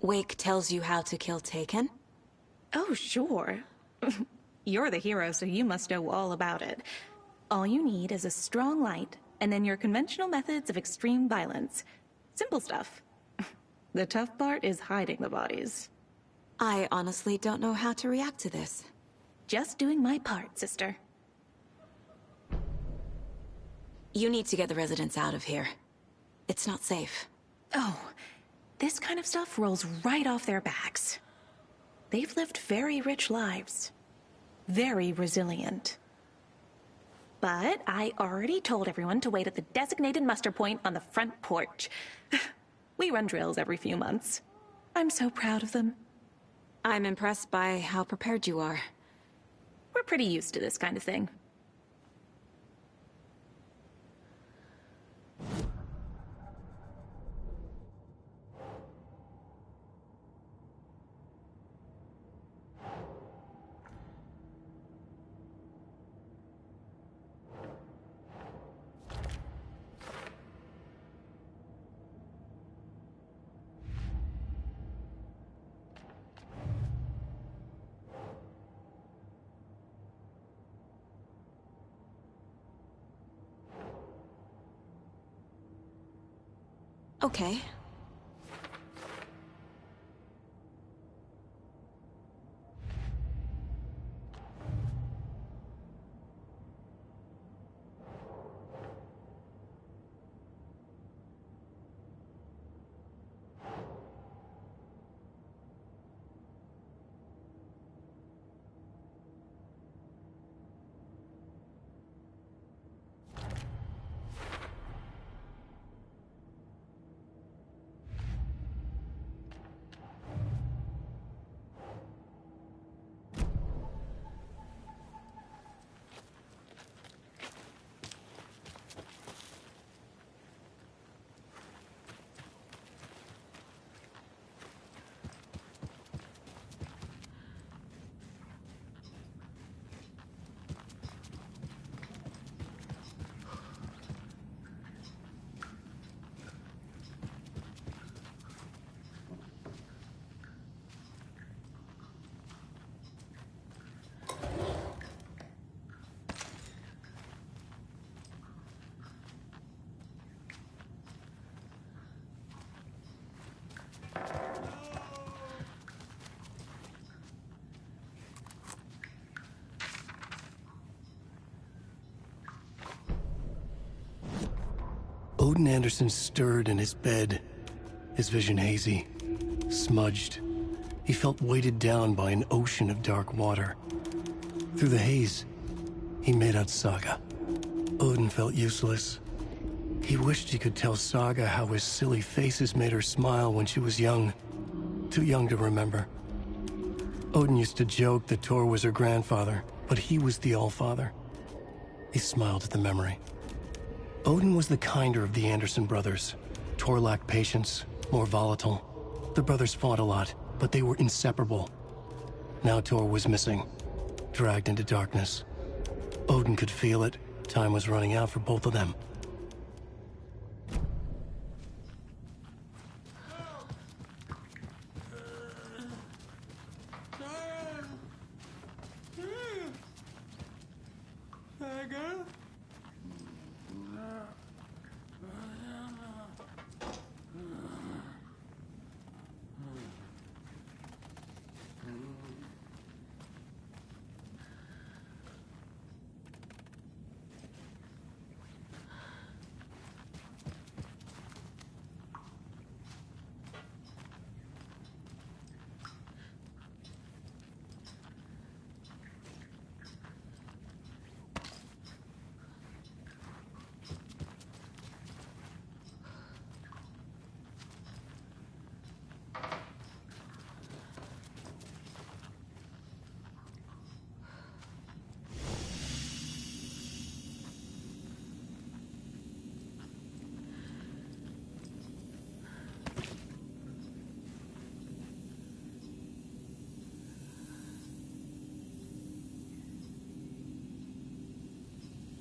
Wake tells you how to kill Taken? Oh, sure. You're the hero, so you must know all about it. All you need is a strong light, and then your conventional methods of extreme violence. Simple stuff. The tough part is hiding the bodies. I honestly don't know how to react to this. Just doing my part, sister. You need to get the residents out of here. It's not safe. Oh, this kind of stuff rolls right off their backs. They've lived very rich lives. Very resilient. But I already told everyone to wait at the designated muster point on the front porch. We run drills every few months. I'm so proud of them. I'm impressed by how prepared you are. We're pretty used to this kind of thing. Okay. Odin Anderson stirred in his bed, his vision hazy, smudged. He felt weighted down by an ocean of dark water. Through the haze, he made out Saga. Odin felt useless. He wished he could tell Saga how his silly faces made her smile when she was young. Too young to remember. Odin used to joke that Tor was her grandfather, but he was the Allfather. He smiled at the memory. Odin was the kinder of the Anderson brothers. Tor lacked patience, more volatile. The brothers fought a lot, but they were inseparable. Now Tor was missing, dragged into darkness. Odin could feel it. Time was running out for both of them.